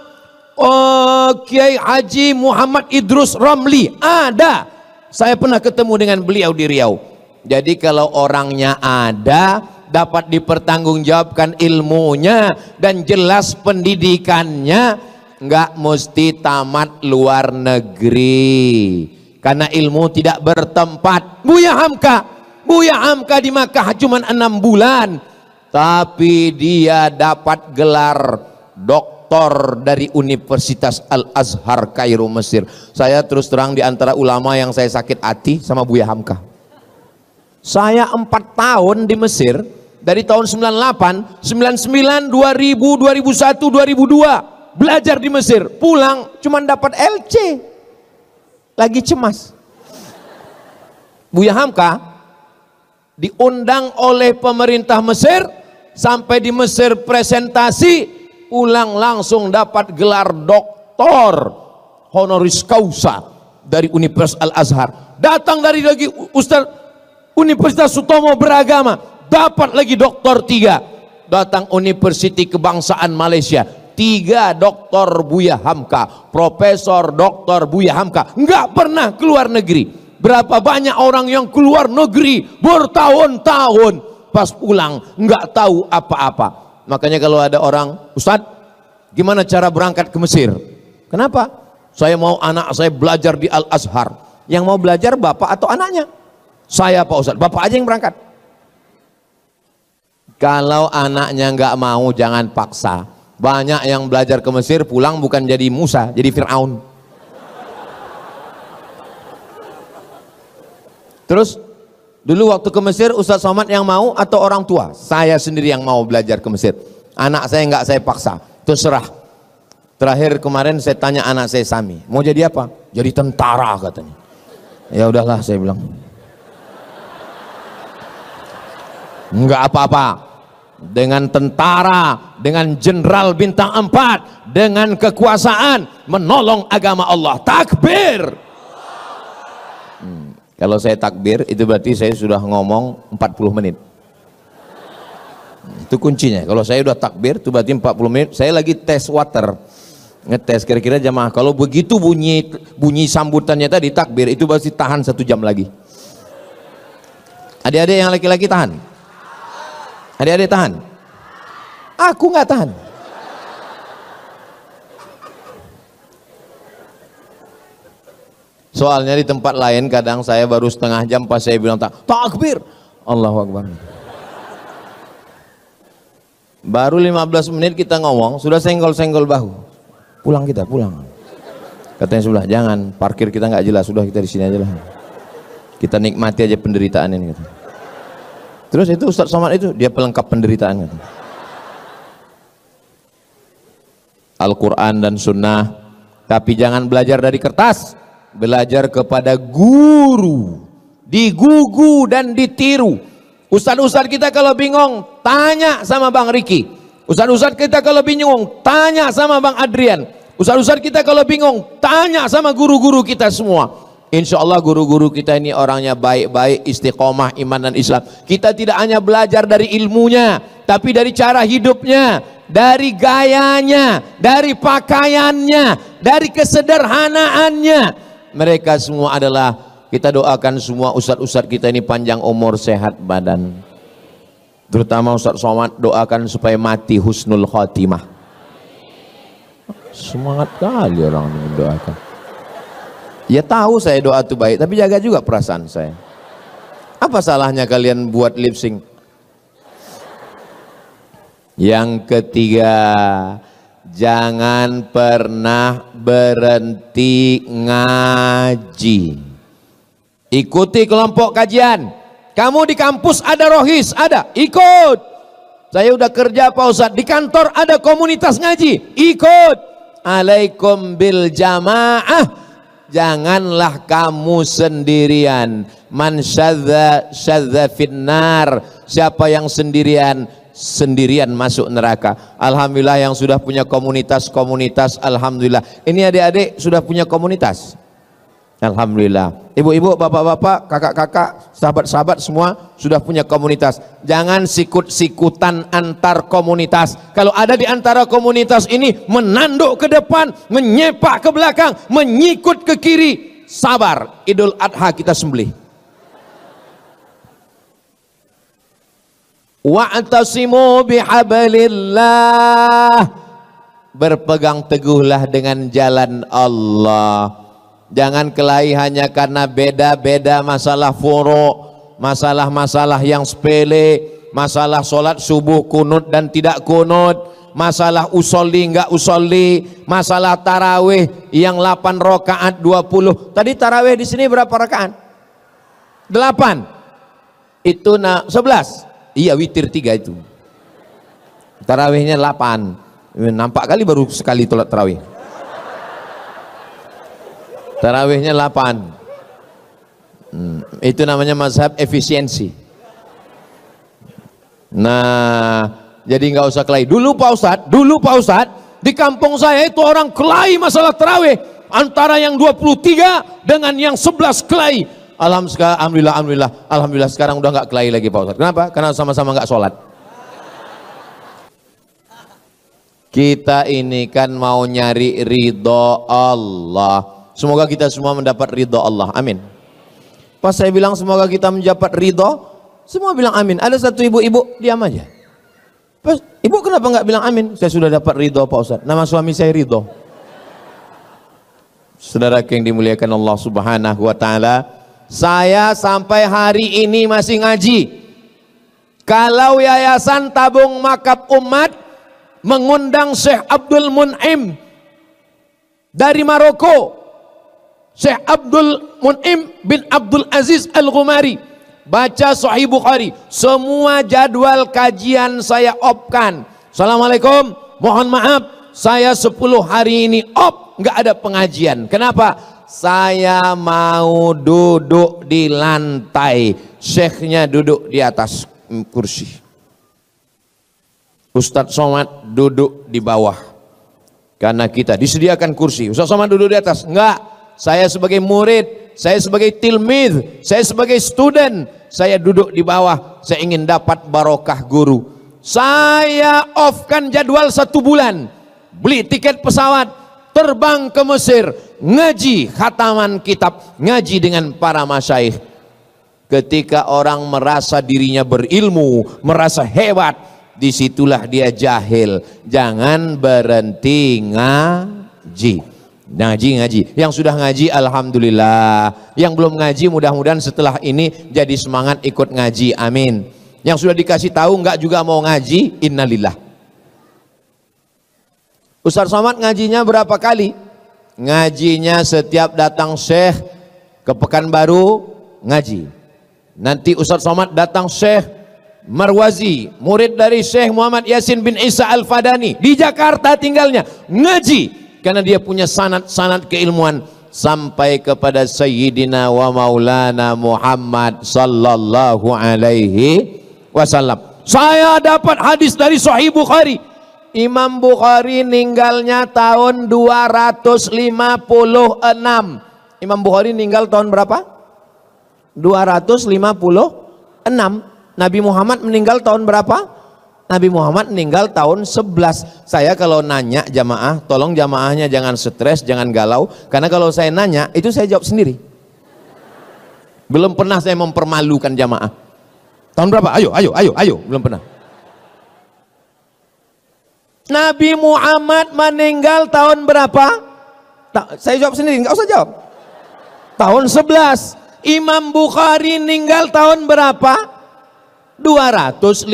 Kiai Haji Muhammad Idrus Ramli. Ada. Saya pernah ketemu dengan beliau di Riau. Jadi kalau orangnya ada, dapat dipertanggungjawabkan ilmunya dan jelas pendidikannya, nggak mesti tamat luar negeri. karena ilmu tidak bertempat. Buya Hamka di Makkah cuma 6 bulan, tapi dia dapat gelar doktor dari Universitas Al-Azhar Kairo, Mesir. Saya terus terang di antara ulama yang saya sakit hati sama Buya Hamka. Saya 4 tahun di Mesir, dari tahun 98, 99, 2000, 2001, 2002 belajar di Mesir, pulang cuma dapat LC, lagi cemas. Buya Hamka diundang oleh pemerintah Mesir, sampai di Mesir presentasi, pulang langsung dapat gelar doktor honoris causa dari Universitas Al-Azhar. Datang dari lagi Ustaz Universitas Sutomo Beragama, dapat lagi doktor 3. Datang Universiti Kebangsaan Malaysia, 3 doktor Buya Hamka, Profesor Doktor Buya Hamka, nggak pernah keluar negeri. Berapa banyak orang yang keluar negeri bertahun-tahun, pas pulang nggak tahu apa-apa. Makanya kalau ada orang, Ustadz gimana cara berangkat ke Mesir? Kenapa? Saya mau anak saya belajar di Al-Azhar. Yang mau belajar bapak atau anaknya? Saya Pak Ustadz, bapak aja yang berangkat. Kalau anaknya nggak mau, jangan paksa. Banyak yang belajar ke Mesir pulang bukan jadi Musa, jadi Fir'aun. Terus dulu waktu ke Mesir, Ustadz Somad yang mau atau orang tua? Saya sendiri yang mau belajar ke Mesir. Anak saya nggak saya paksa, terserah. Terakhir kemarin saya tanya anak saya Sami, mau jadi apa? Jadi tentara katanya. Ya udahlah saya bilang. Enggak apa-apa, dengan tentara, dengan jenderal bintang 4, dengan kekuasaan menolong agama Allah. Takbir. Kalau saya takbir itu berarti saya sudah ngomong 40 menit. Itu kuncinya. Kalau saya udah takbir itu berarti 40 menit. Saya lagi tes water, ngetes kira-kira jamaah kalau begitu bunyi sambutannya tadi takbir itu berarti tahan 1 jam lagi. Adik-adik yang laki-laki tahan? Adik-adik tahan? Aku nggak tahan. Soalnya di tempat lain kadang saya baru setengah jam pas saya bilang takbir, Allahu Akbar. Baru 15 menit kita ngomong sudah senggol-senggol bahu. Pulang kita, pulang. Katanya sebelah, jangan, parkir kita nggak jelas, sudah kita di sini aja lah. Kita nikmati aja penderitaan ini. Gitu. Terus itu Ustadz Somad itu dia pelengkap penderitaan. Gitu. Al-Quran dan Sunnah, tapi jangan belajar dari kertas, belajar kepada guru, digugu dan ditiru. Ustadz-ustadz kita kalau bingung tanya sama Bang Riki, ustadz-ustadz kita kalau bingung tanya sama Bang Adrian, ustadz-ustadz kita kalau bingung tanya sama guru-guru kita semua. Insya Allah guru-guru kita ini orangnya baik-baik, istiqomah, iman dan Islam. Kita tidak hanya belajar dari ilmunya, tapi dari cara hidupnya, dari gayanya, dari pakaiannya, dari kesederhanaannya. Mereka semua adalah, kita doakan semua ustadz-ustadz kita ini panjang umur, sehat badan. Terutama Ustadz Somad, doakan supaya mati husnul khotimah. Semangat kali orang ini doakan. Ya tahu saya doa itu baik, tapi jaga juga perasaan saya. Apa salahnya kalian buat lip sync? Yang ketiga, jangan pernah berhenti ngaji. Ikuti kelompok kajian. Kamu di kampus ada rohis, ada, ikut. Saya udah kerja Pak Ustadz, di kantor ada komunitas ngaji, ikut. Alaikum bil jamaah. Janganlah kamu sendirian. Man syadza finnar. Siapa yang sendirian masuk neraka. Alhamdulillah yang sudah punya komunitas, alhamdulillah. Ini adik-adik sudah punya komunitas, alhamdulillah. Ibu-ibu, bapak-bapak, kakak-kakak, sahabat-sahabat semua sudah punya komunitas. Jangan sikut-sikutan antar komunitas. Kalau ada di antara komunitas ini menanduk ke depan, menyepak ke belakang, menyikut ke kiri, sabar, Idul Adha kita sembelih. Wa'tasimu bihablillah. Berpegang teguhlah dengan jalan Allah. Jangan kelahi hanya karena beda-beda masalah furu', masalah-masalah yang sepele, masalah sholat subuh kunut dan tidak kunut, masalah usolli enggak usolli, masalah tarawih yang 8 rakaat 20. Tadi tarawih di sini berapa rakaat? 8. Itu 11. Iya, witir 3 itu. Tarawihnya 8. Nampak kali baru sekali sholat tarawih. Tarawihnya 8. Itu namanya mazhab efisiensi. Nah, jadi nggak usah kelahi. Dulu Pak Ustadz, di kampung saya itu orang kelahi masalah tarawih antara yang 23 dengan yang 11 kelahi. Alhamdulillah sekarang udah nggak kelahi lagi Pak Ustadz. Kenapa? Karena sama-sama nggak sholat. Kita ini kan mau nyari ridho Allah. Semoga kita semua mendapat ridho Allah. Amin. Pas saya bilang semoga kita mendapat ridho, semua bilang amin. Ada satu ibu-ibu diam aja. Pas, ibu kenapa nggak bilang amin? Saya sudah dapat ridho Pak Ustadz. Nama suami saya Ridho. Saudara yang dimuliakan Allah Subhanahu wa taala, saya sampai hari ini masih ngaji. Kalau Yayasan Tabung Makab Umat mengundang Syekh Abdul Mun'im dari Maroko, Syekh Abdul Mun'im bin Abdul Aziz Al-Ghumari, baca Sahih Bukhari, semua jadwal kajian saya opkan. Assalamualaikum, mohon maaf saya 10 hari ini nggak ada pengajian. Kenapa? Saya mau duduk di lantai, syekhnya duduk di atas kursi, Ustadz Somad duduk di bawah. Karena kita disediakan kursi, Ustadz Somad duduk di atas. Enggak, saya sebagai murid, saya sebagai tilmid, saya sebagai student, saya duduk di bawah. Saya ingin dapat barokah guru. Saya off-kan jadwal 1 bulan, beli tiket pesawat, terbang ke Mesir, ngaji khataman kitab, ngaji dengan para masyaikh. Ketika orang merasa dirinya berilmu, merasa hebat, disitulah dia jahil. Jangan berhenti ngaji. Ngaji. Yang sudah ngaji alhamdulillah, yang belum ngaji mudah-mudahan setelah ini jadi semangat ikut ngaji, amin. Yang sudah dikasih tahu enggak juga mau ngaji, innalillah. Ustadz Somad ngajinya berapa kali? Ngajinya setiap datang Syekh ke Pekanbaru ngaji. Nanti Ustadz Somad datang Syekh Marwazi, murid dari Syekh Muhammad Yasin bin Isa Al-Fadani, di Jakarta tinggalnya, ngaji. Karena dia punya sanad keilmuan sampai kepada Sayyidina wa Maulana Muhammad sallallahu alaihi wasallam. Saya dapat hadis dari Sahih Bukhari. Imam Bukhari meninggalnya tahun 256. Imam Bukhari meninggal tahun berapa? 256. Nabi Muhammad meninggal tahun berapa? Nabi Muhammad meninggal tahun 11. Saya kalau nanya jamaah, tolong jamaahnya jangan stres, jangan galau. Karena kalau saya nanya, itu saya jawab sendiri. Belum pernah saya mempermalukan jamaah. Tahun berapa? Ayo. Belum pernah. Nabi Muhammad meninggal tahun berapa? Saya jawab sendiri, nggak usah jawab. Tahun 11. Imam Bukhari meninggal tahun berapa? 256.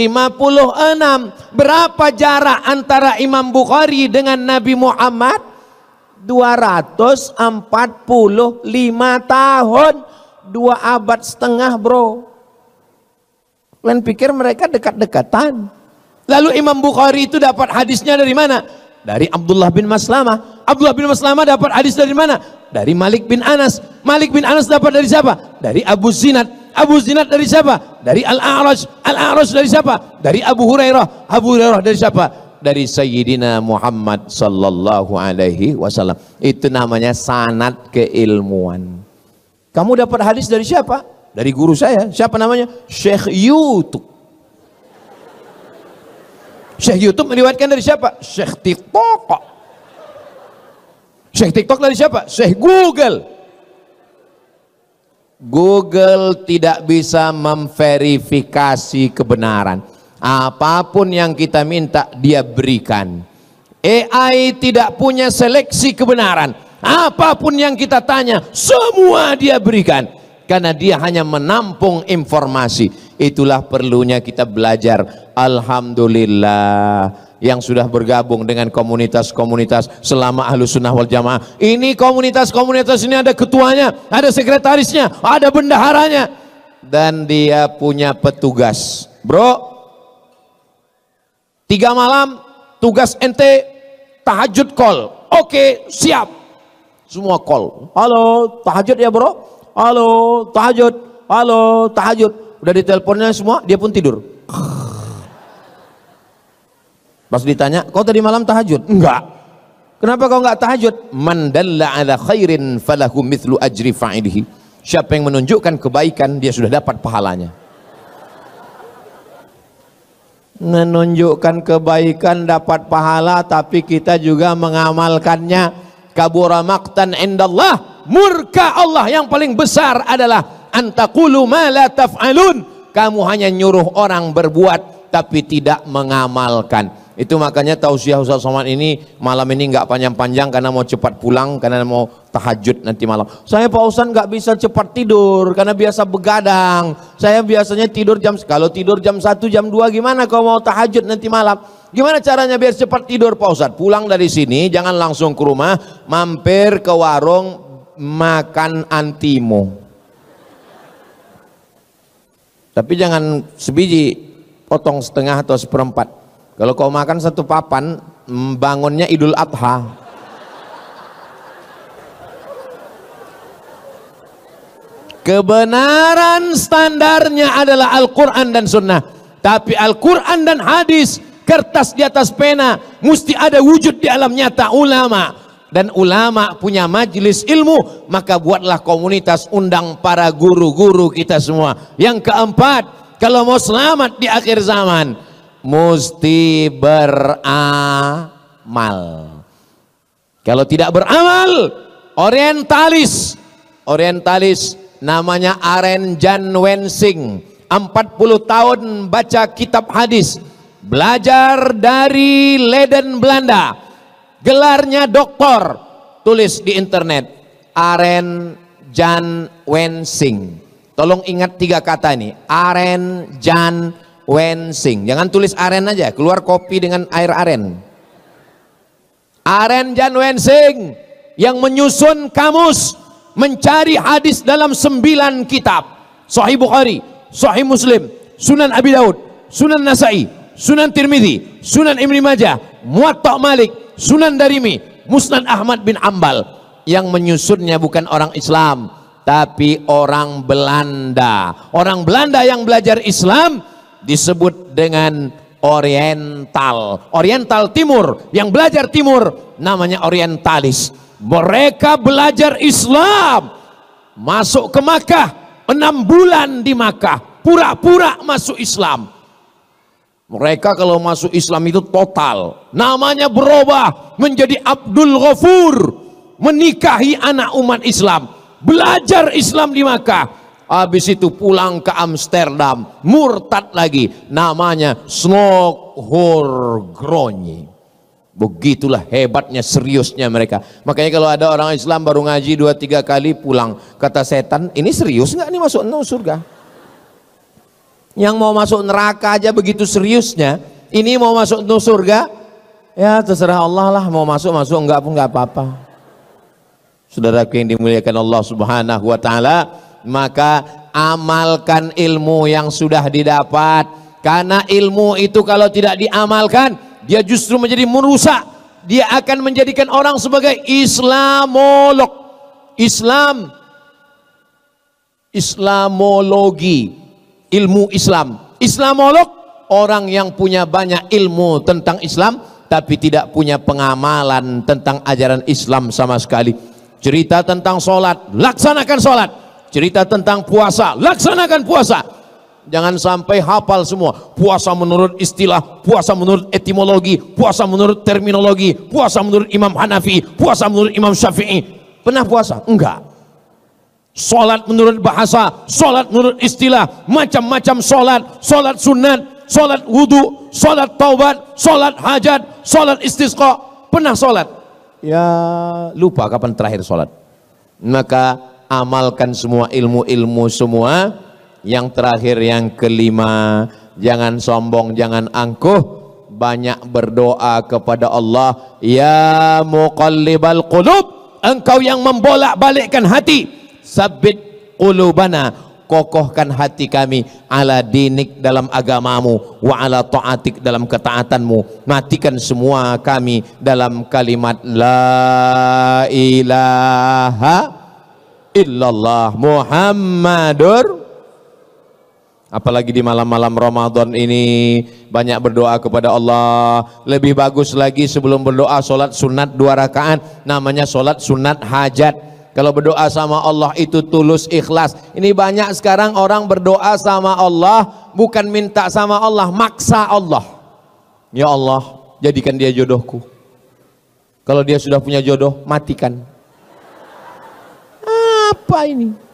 Berapa jarak antara Imam Bukhari dengan Nabi Muhammad? 245 tahun. 2 abad setengah bro. Kalian pikir mereka dekat-dekatan? Lalu Imam Bukhari itu dapat hadisnya dari mana? Dari Abdullah bin Maslamah. Abdullah bin Maslamah dapat hadis dari mana? Dari Malik bin Anas. Malik bin Anas dapat dari siapa? Dari Abu Zinad. Abu Zinad dari siapa? Dari Al-A'raj. Al-A'raj dari siapa? Dari Abu Hurairah. Abu Hurairah dari siapa? Dari Sayyidina Muhammad sallallahu alaihi wasallam. Itu namanya sanad keilmuan. Kamu dapat hadis dari siapa? Dari guru saya. Siapa namanya? Syekh YouTube. Syekh YouTube meriwayatkan dari siapa? Syekh TikTok. Syekh TikTok dari siapa? Syekh Google. Google tidak bisa memverifikasi kebenaran. Apapun yang kita minta dia berikan. AI tidak punya seleksi kebenaran. Apapun yang kita tanya, semua dia berikan. Karena dia hanya menampung informasi. Itulah perlunya kita belajar. Alhamdulillah yang sudah bergabung dengan komunitas-komunitas selama Ahlus Sunnah wal Jamaah. Ini komunitas-komunitas ini ada ketuanya, ada sekretarisnya, ada bendaharanya, dan dia punya petugas. Bro, 3 malam tugas ente tahajud call. Oke, siap. Semua call. Halo, tahajud ya bro? Halo, tahajud. Halo, tahajud. Udah diteleponnya semua, dia pun tidur. Pas ditanya, kau tadi malam tahajud? Enggak. Kenapa kau enggak tahajud? Man dalla ala khairin falahu mithlu ajri fa'ilihi. Siapa yang menunjukkan kebaikan, dia sudah dapat pahalanya. Menunjukkan kebaikan dapat pahala, tapi kita juga mengamalkannya. Kabura maqtan indallah, murka Allah yang paling besar adalah antaqulu ma la taf'alun. Kamu hanya nyuruh orang berbuat tapi tidak mengamalkan. Itu makanya tausiah Ustaz Somad ini malam ini nggak panjang-panjang karena mau cepat pulang, karena mau tahajud nanti malam. Saya Pak Ustaz nggak bisa cepat tidur karena biasa begadang. Saya biasanya tidur kalau tidur jam 1 jam 2 gimana kalau mau tahajud nanti malam? Gimana caranya biar cepat tidur Pak Ustaz? Pulang dari sini jangan langsung ke rumah, mampir ke warung makan antimo. Tapi jangan sebiji, potong setengah atau seperempat. Kalau kau makan 1 papan, bangunnya Idul Adha. Kebenaran standarnya adalah Al-Quran dan Sunnah. Tapi Al-Quran dan hadis, kertas di atas pena, mesti ada wujud di alam nyata ulama. Dan ulama punya majelis ilmu, maka buatlah komunitas, undang para guru-guru kita semua. Yang keempat, kalau mau selamat di akhir zaman, mesti beramal. Kalau tidak beramal, orientalis namanya Aren Jan Wensing, 40 tahun baca kitab hadis, belajar dari Leiden Belanda, gelarnya doktor, tulis di internet Aren Jan Wensing. Tolong ingat 3 kata ini, Aren Jan Wensing. Jangan tulis aren aja, keluar kopi dengan air aren. Aren Jan Wensing yang menyusun kamus mencari hadis dalam 9 kitab. Sahih Bukhari, Sahih Muslim, Sunan Abi Daud, Sunan Nasai, Sunan Tirmidzi, Sunan Ibnu Majah, Muwatta Malik, Sunan Darimi, Musnad Ahmad bin Ambal. Yang menyusunnya bukan orang Islam, tapi orang Belanda. Orang Belanda yang belajar Islam disebut dengan Oriental. Oriental Timur, yang belajar Timur namanya orientalis. Mereka belajar Islam, masuk ke Makkah, 6 bulan di Makkah, pura-pura masuk Islam. Mereka kalau masuk Islam itu total, namanya berubah menjadi Abdul Ghafur, menikahi anak umat Islam, belajar Islam di Makkah. Habis itu pulang ke Amsterdam, murtad lagi, namanya Snokhorgronje. Begitulah hebatnya, seriusnya mereka. Makanya kalau ada orang Islam baru ngaji 2-3 kali pulang, kata setan, ini serius nggak nih masuk surga? Yang mau masuk neraka aja begitu seriusnya, ini mau masuk surga, ya terserah Allah lah, mau masuk enggak pun nggak apa-apa. Saudaraku yang dimuliakan Allah Subhanahu wa taala, maka amalkan ilmu yang sudah didapat, karena ilmu itu kalau tidak diamalkan dia justru menjadi merusak. Dia akan menjadikan orang sebagai Islamolog, Islamologi, ilmu Islam. Islamolog, orang yang punya banyak ilmu tentang Islam tapi tidak punya pengamalan tentang ajaran Islam sama sekali. Cerita tentang sholat, laksanakan sholat. Cerita tentang puasa, laksanakan puasa. Jangan sampai hafal semua. Puasa menurut istilah, puasa menurut etimologi, puasa menurut terminologi, puasa menurut Imam Hanafi, puasa menurut Imam Syafi'i. Pernah puasa? Enggak. Sholat menurut bahasa, sholat menurut istilah, macam-macam sholat. Sholat sunat, sholat wudu, sholat taubat, sholat hajat, sholat istisqa. Pernah sholat? ya lupa kapan terakhir sholat. Maka amalkan semua ilmu-ilmu semua. Yang terakhir, yang kelima, jangan sombong, jangan angkuh, banyak berdoa kepada Allah. Ya muqallibal qulub, engkau yang membolak-balikkan hati, sabbit qulubana, kokohkan hati kami, ala dinik, dalam agamamu, wa ala ta'atik, dalam ketaatanmu. Matikan semua kami dalam kalimat la ilaha illallah Muhammadur. Apalagi di malam-malam Ramadan ini banyak berdoa kepada Allah. Lebih bagus lagi sebelum berdoa solat sunat 2 rakaat, namanya solat sunat hajat. Kalau berdoa sama Allah itu tulus, ikhlas. Ini banyak sekarang orang berdoa sama Allah bukan minta sama Allah, maksa Allah. Ya Allah, jadikan dia jodohku. Kalau dia sudah punya jodoh, matikan. Apa ini?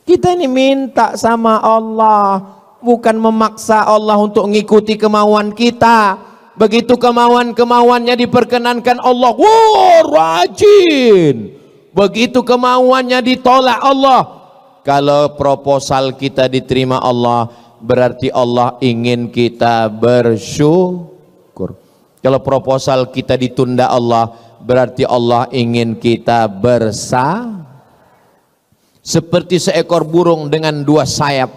Kita ini minta sama Allah, bukan memaksa Allah untuk mengikuti kemauan kita. Begitu kemauan-kemauannya diperkenankan Allah, wow, rajin. Begitu kemauannya ditolak Allah. Kalau proposal kita diterima Allah, berarti Allah ingin kita bersyukur. Kalau proposal kita ditunda Allah, berarti Allah ingin kita bersabar. Seperti seekor burung dengan 2 sayap,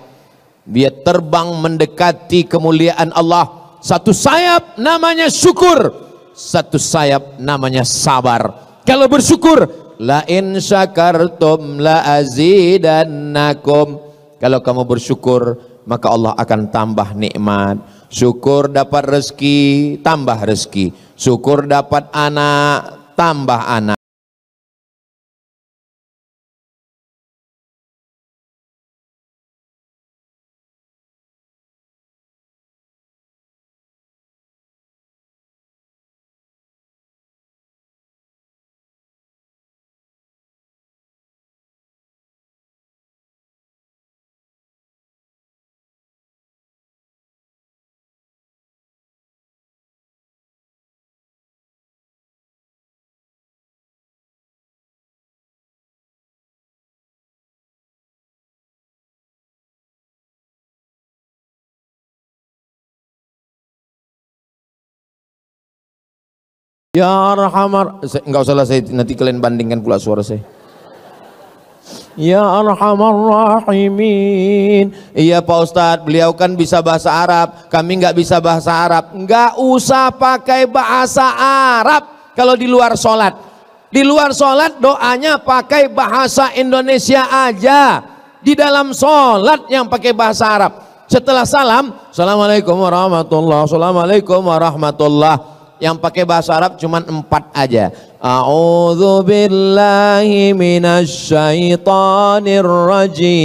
dia terbang mendekati kemuliaan Allah. Satu sayap namanya syukur, satu sayap namanya sabar. Kalau bersyukur, la in syakartum la azidannakum. Kalau kamu bersyukur, maka Allah akan tambah nikmat. Syukur dapat rezeki, tambah rezeki. Syukur dapat anak, tambah anak. Ya Arhamar, enggak usah lah, saya nanti kalian bandingkan pula suara saya. Ya Arhamar Rahimin. Iya Pak Ustadz, beliau kan bisa bahasa Arab, kami nggak bisa bahasa Arab. Nggak usah pakai bahasa Arab kalau di luar sholat. Di luar sholat doanya pakai bahasa Indonesia aja. Di dalam sholat yang pakai bahasa Arab. Setelah salam, Assalamualaikum warahmatullahi wabarakatuh, Assalamualaikum warahmatullahi wabarakatuh. Yang pakai bahasa Arab cuma 4 aja. A'udzu billahi minasy syaithanir rajim.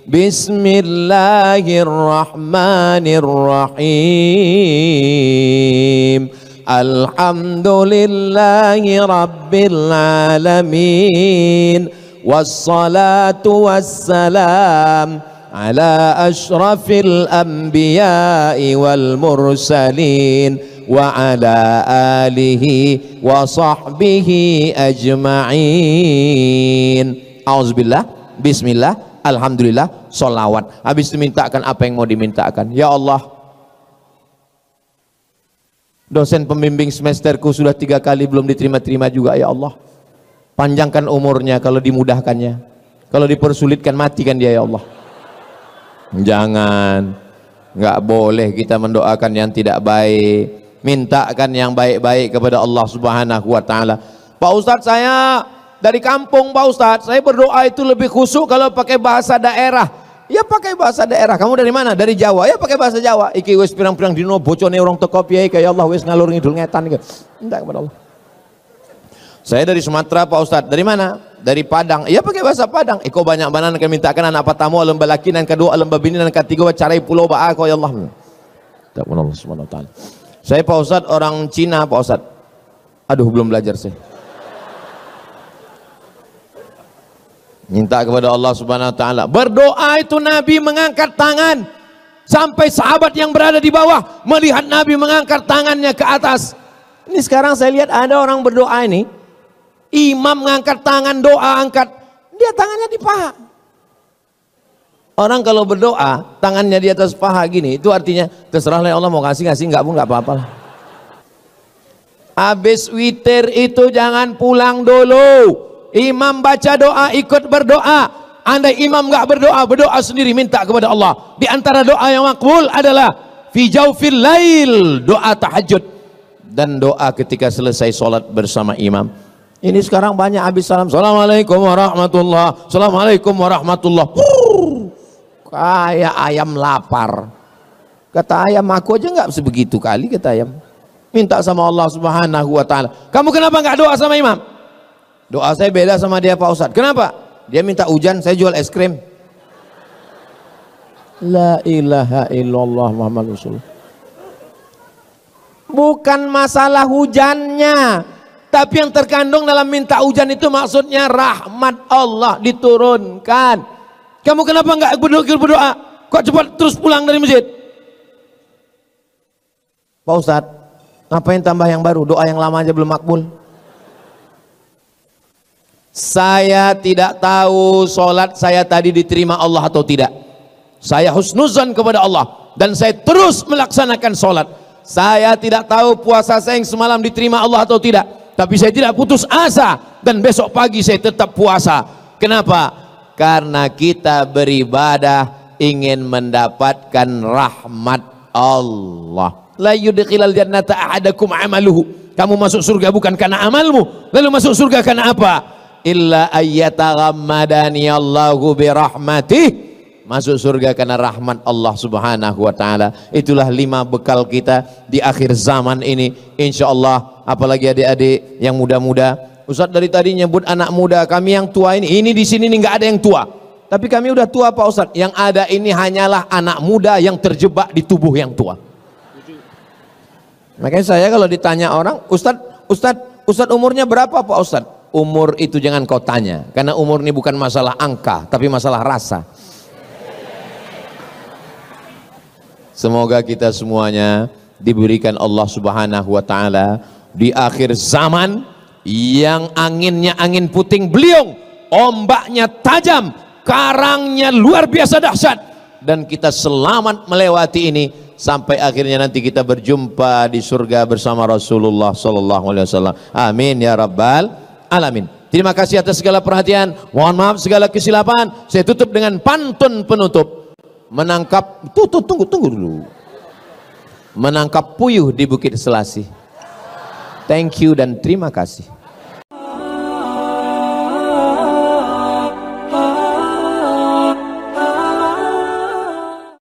Bismillahirrahmanirrahim. Alhamdulillahi rabbil alamin. Wassalatu wassalam ala ashrafil anbiya'i wal mursalin wa ala alihi wa sahbihi ajma'in. Auzubillah, bismillah, alhamdulillah, sholawat. Habis itu mintakan apa yang mau dimintakan. Ya Allah, dosen pembimbing semesterku sudah 3 kali belum diterima-terima juga. Ya Allah, panjangkan umurnya kalau dimudahkannya, kalau dipersulitkan matikan dia. Ya Allah, jangan, nggak boleh kita mendoakan yang tidak baik. Mintakan yang baik-baik kepada Allah Subhanahu wa ta'ala. Pak Ustadz, saya dari kampung Pak Ustadz, saya berdoa itu lebih khusyuk kalau pakai bahasa daerah. Ya pakai bahasa daerah. Kamu dari mana? Dari Jawa. Ya pakai bahasa Jawa. Iki wis pirang-pirang dino bocone orang teko piye kayak Allah wis ngalur ngidul ngetan gitu. Minta kepada Allah. Saya dari Sumatera Pak Ustadz. Dari mana? Dari Padang. Ya pakai bahasa Padang. Iko banyak banan akan mintakan anak pertama alam balaki dan kedua alam babini dan ketiga carai pulau ba'a ya Allah. Tak pun Allah Subhanahu wa ta'ala. Saya Pak Ustadz orang Cina Pak Ustadz. Aduh belum belajar saya. Minta kepada Allah Subhanahu wa ta'ala. Berdoa itu Nabi mengangkat tangan sampai sahabat yang berada di bawah melihat Nabi mengangkat tangannya ke atas. Ini sekarang saya lihat ada orang berdoa ini, imam ngangkat tangan doa, angkat, dia tangannya di paha. Orang kalau berdoa, tangannya di atas paha gini, itu artinya terserah lah Allah mau kasih, enggak pun enggak apa-apa lah. Habis witir itu jangan pulang dulu. Imam baca doa, ikut berdoa. Andai imam enggak berdoa, berdoa sendiri, minta kepada Allah. Di antara doa yang makbul adalah fi jaufil lail, doa tahajud dan doa ketika selesai sholat bersama imam. Ini sekarang banyak habis salam, assalamualaikum warahmatullah, assalamualaikum warahmatullah. Kayak ayam lapar. Kata ayam, aku aja nggak sebegitu kali, kata ayam. Minta sama Allah Subhanahu wa ta'ala. Kamu kenapa nggak doa sama imam? Doa saya beda sama dia Pak Ustadz. Kenapa? Dia minta hujan, saya jual es krim. La ilaha illallah Muhammad Rasulullah. Bukan masalah hujannya, tapi yang terkandung dalam minta hujan itu maksudnya rahmat Allah diturunkan. Kamu kenapa nggak berdoa? Kok cepat terus pulang dari masjid? Pak Ustadz, ngapain tambah yang baru? Doa yang lama aja belum makbul. Saya tidak tahu sholat saya tadi diterima Allah atau tidak. Saya husnuzan kepada Allah dan saya terus melaksanakan sholat. Saya tidak tahu puasa saya yang semalam diterima Allah atau tidak, tapi saya tidak putus asa dan besok pagi saya tetap puasa. Kenapa? Karena kita beribadah ingin mendapatkan rahmat Allah. La yudkhilal jannata ahadakum amaluhu. Kamu masuk surga bukan karena amalmu. Lalu masuk surga karena apa? Illa ayyataghammadani Allahu birahmatih. Masuk surga karena rahmat Allah Subhanahu wa ta'ala. Itulah 5 bekal kita di akhir zaman ini, insyaallah. Apalagi adik-adik yang muda-muda. Ustadz dari tadi nyebut anak muda, kami yang tua ini di sini nggak ada yang tua. Tapi kami udah tua Pak Ustadz. Yang ada ini hanyalah anak muda yang terjebak di tubuh yang tua. Makanya saya kalau ditanya orang, Ustadz umurnya berapa Pak Ustadz? Umur itu jangan kau tanya, karena umur ini bukan masalah angka, tapi masalah rasa. Semoga kita semuanya diberikan Allah Subhanahu wa ta'ala di akhir zaman yang anginnya angin puting beliung, ombaknya tajam, karangnya luar biasa dahsyat, dan kita selamat melewati ini sampai akhirnya nanti kita berjumpa di surga bersama Rasulullah sallallahu alaihi wasallam. Amin ya rabbal alamin. Terima kasih atas segala perhatian. Mohon maaf segala kesilapan. Saya tutup dengan pantun penutup. Menangkap tunggu dulu. Menangkap puyuh di Bukit Selasih. Thank you dan terima kasih.